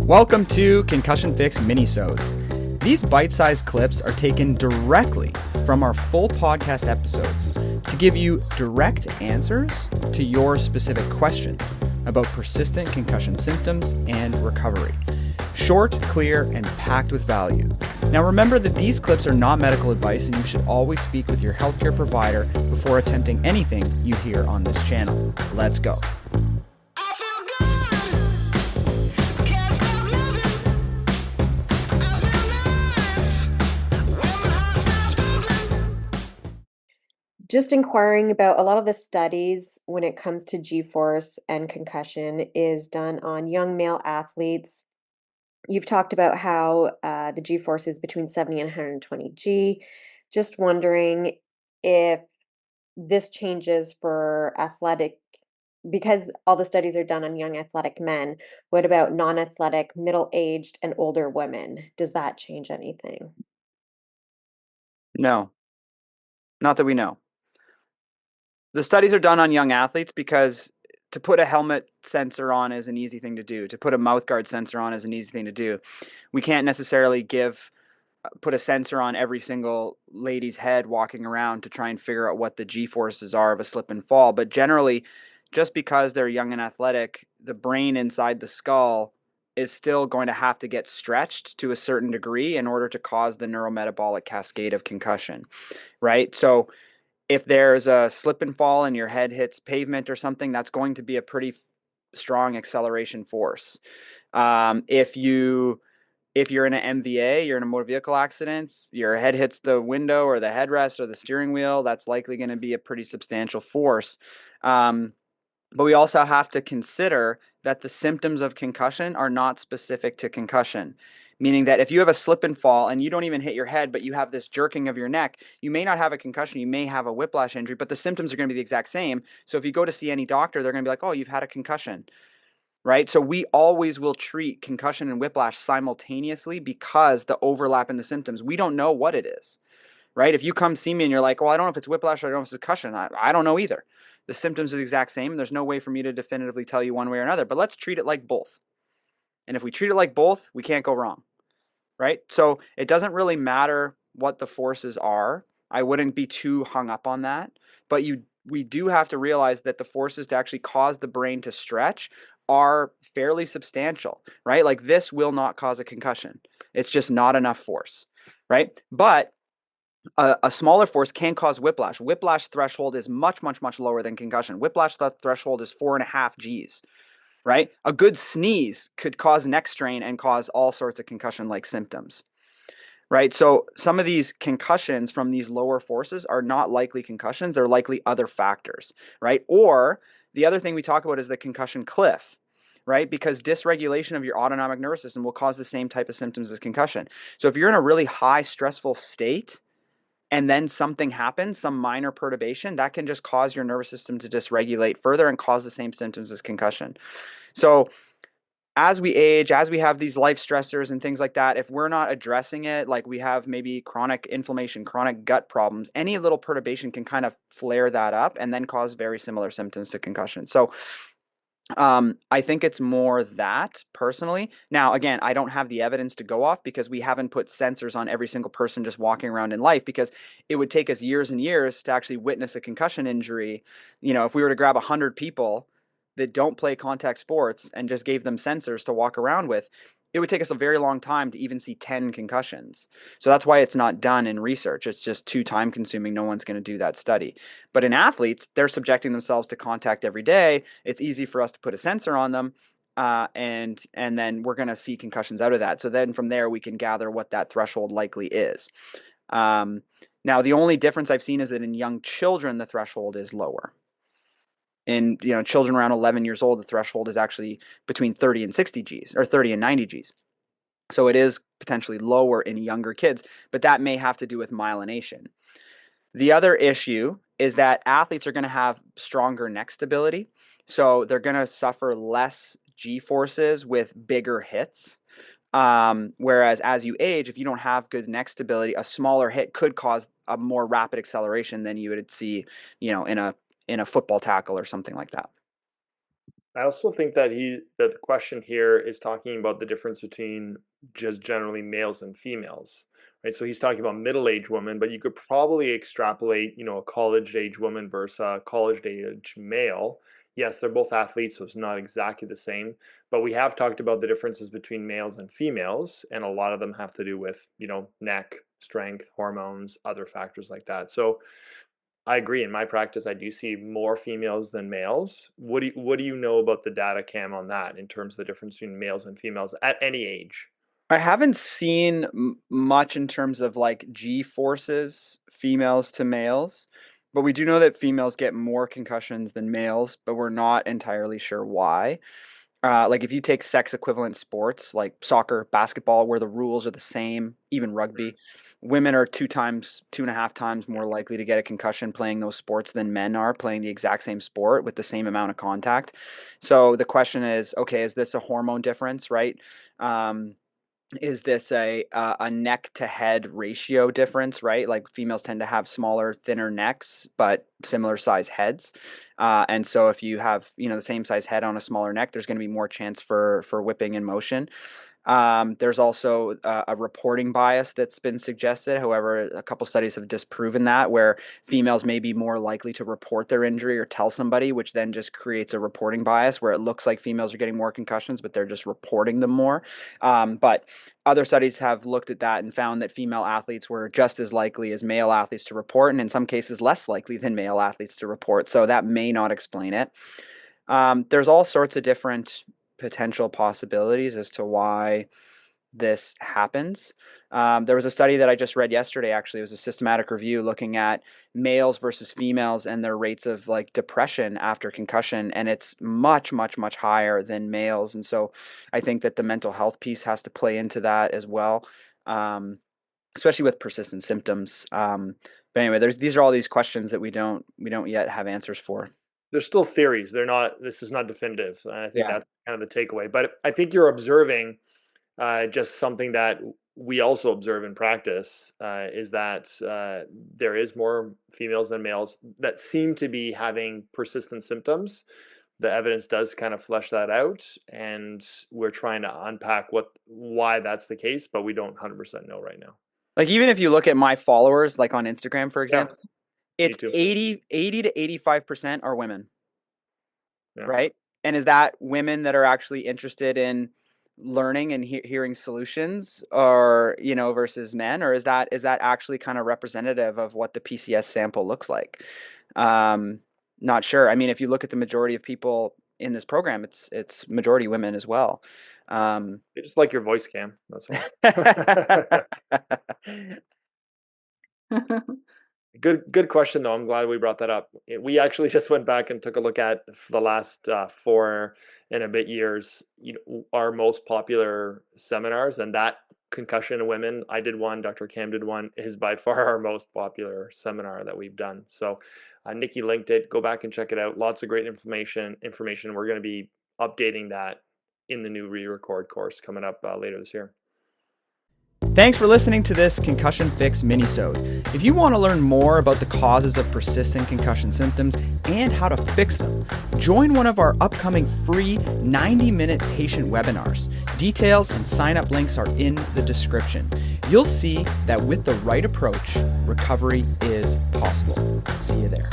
Welcome to Concussion Fix Minisodes. These bite-sized clips are taken directly from our full podcast episodes to give you direct answers to your specific questions about persistent concussion symptoms and recovery. Short, clear, and packed with value. Now remember that these clips are not medical advice and you should always speak with your healthcare provider before attempting anything you hear on this channel. Let's go. Just inquiring about a lot of the studies when it comes to G-force and concussion is done on young male athletes. You've talked about how the G-force is between 70 and 120 G. Just wondering if this changes for athletic, because all the studies are done on young athletic men. What about non-athletic, middle-aged, and older women? Does that change anything? No, not that we know. The studies are done on young athletes because to put a helmet sensor on is an easy thing to do. To put a mouthguard sensor on is an easy thing to do. We can't necessarily put a sensor on every single lady's head walking around to try and figure out what the G-forces are of a slip and fall. But generally, just because they're young and athletic, the brain inside the skull is still going to have to get stretched to a certain degree in order to cause the neurometabolic cascade of concussion, right? So if there's a slip and fall and your head hits pavement or something, that's going to be a pretty strong acceleration force. If you're in an MVA, you're in a motor vehicle accident, your head hits the window or the headrest or the steering wheel, that's likely going to be a pretty substantial force. But we also have to consider that the symptoms of concussion are not specific to concussion. Meaning that if you have a slip and fall and you don't even hit your head, but you have this jerking of your neck, you may not have a concussion, you may have a whiplash injury, but the symptoms are going to be the exact same. So if you go to see any doctor, they're going to be like, oh, you've had a concussion, right? So we always will treat concussion and whiplash simultaneously because the overlap in the symptoms, we don't know what it is, right? If you come see me and you're like, well, I don't know if it's whiplash or I don't know if it's concussion, I don't know either. The symptoms are the exact same. And there's no way for me to definitively tell you one way or another, but let's treat it like both. And if we treat it like both, we can't go wrong, right? So it doesn't really matter what the forces are. I wouldn't be too hung up on that, but we do have to realize that the forces to actually cause the brain to stretch are fairly substantial, right? Like this will not cause a concussion. It's just not enough force, right? But a smaller force can cause whiplash. Whiplash threshold is much, much, much lower than concussion. Whiplash threshold is 4.5 Gs. Right? A good sneeze could cause neck strain and cause all sorts of concussion-like symptoms, right? So some of these concussions from these lower forces are not likely concussions. They're likely other factors, right? Or the other thing we talk about is the concussion cliff, right? Because dysregulation of your autonomic nervous system will cause the same type of symptoms as concussion. So if you're in a really high stressful state, and then something happens, some minor perturbation, that can just cause your nervous system to dysregulate further and cause the same symptoms as concussion. So as we age, as we have these life stressors and things like that, if we're not addressing it, like we have maybe chronic inflammation, chronic gut problems, any little perturbation can kind of flare that up and then cause very similar symptoms to concussion. So I think it's more that personally. Now, again, I don't have the evidence to go off because we haven't put sensors on every single person just walking around in life, because it would take us years and years to actually witness a concussion injury. You know, if we were to grab 100 people that don't play contact sports and just gave them sensors to walk around with, it would take us a very long time to even see 10 concussions. So that's why it's not done in research. It's just too time consuming. No one's going to do that study. But in athletes, they're subjecting themselves to contact every day. It's easy for us to put a sensor on them, and then we're going to see concussions out of that. So then from there, we can gather what that threshold likely is. Now, the only difference I've seen is that in young children, the threshold is lower. In children around 11 years old, the threshold is actually between 30 and 60 Gs, or 30 and 90 Gs. So it is potentially lower in younger kids, but that may have to do with myelination. The other issue is that athletes are going to have stronger neck stability, so they're going to suffer less G-forces with bigger hits. Whereas as you age, if you don't have good neck stability, a smaller hit could cause a more rapid acceleration than you would see, in a football tackle or something like that. I also think that the question here is talking about the difference between just generally males and females, right? So he's talking about middle-aged women, but you could probably extrapolate, a college-age woman versus a college-age male. Yes, they're both athletes, so it's not exactly the same, but we have talked about the differences between males and females, and a lot of them have to do with, neck, strength, hormones, other factors like that. So I agree. In my practice, I do see more females than males. What do you know about the data, Cam, on that in terms of the difference between males and females at any age? I haven't seen much in terms of like G forces, females to males, but we do know that females get more concussions than males, but we're not entirely sure why. Like if you take sex equivalent sports like soccer, basketball, where the rules are the same, even rugby, women are 2.5 times more likely to get a concussion playing those sports than men are playing the exact same sport with the same amount of contact. So the question is, okay, is this a hormone difference, right? Um, is this a neck to head ratio difference, right? Like females tend to have smaller, thinner necks, but similar size heads. And so if you have, the same size head on a smaller neck, there's going to be more chance for whipping and motion. There's also a reporting bias that's been suggested. However, a couple studies have disproven that, where females may be more likely to report their injury or tell somebody, which then just creates a reporting bias where it looks like females are getting more concussions, but they're just reporting them more. But other studies have looked at that and found that female athletes were just as likely as male athletes to report, and in some cases less likely than male athletes to report. So that may not explain it. There's all sorts of different potential possibilities as to why this happens. There was a study that I just read yesterday, actually. It was a systematic review looking at males versus females and their rates of like depression after concussion, and it's much, much, much higher than males. And so I think that the mental health piece has to play into that as well, especially with persistent symptoms. But anyway, these are all these questions that we don't yet have answers for. They're still theories. They're not. This is not definitive. And I think Yeah. that's kind of the takeaway. But I think you're observing just something that we also observe in practice is that there is more females than males that seem to be having persistent symptoms. The evidence does kind of flesh that out, and we're trying to unpack why that's the case, but we don't 100% know right now. Like even if you look at my followers, like on Instagram, for Yeah, example, me it's too. 80 to 85% are women, Yeah. right? And is that women that are actually interested in learning and hearing solutions, or versus men, or is that actually kind of representative of what the PCS sample looks like? Um, Not sure. I mean, if you look at the majority of people in this program, it's majority women as well. Um, They just like your voice, Cam. That's all. Good question though. I'm glad we brought that up. We actually just went back and took a look at for the last 4 and a bit years, our most popular seminars, and that concussion in women, I did one, Dr. Cam did one, is by far our most popular seminar that we've done. So Nikki linked it. Go back and check it out. Lots of great information. We're going to be updating that in the new re-record course coming up later this year. Thanks for listening to this Concussion Fix Minisode. If you want to learn more about the causes of persistent concussion symptoms and how to fix them, join one of our upcoming free 90-minute patient webinars. Details and sign-up links are in the description. You'll see that with the right approach, recovery is possible. See you there.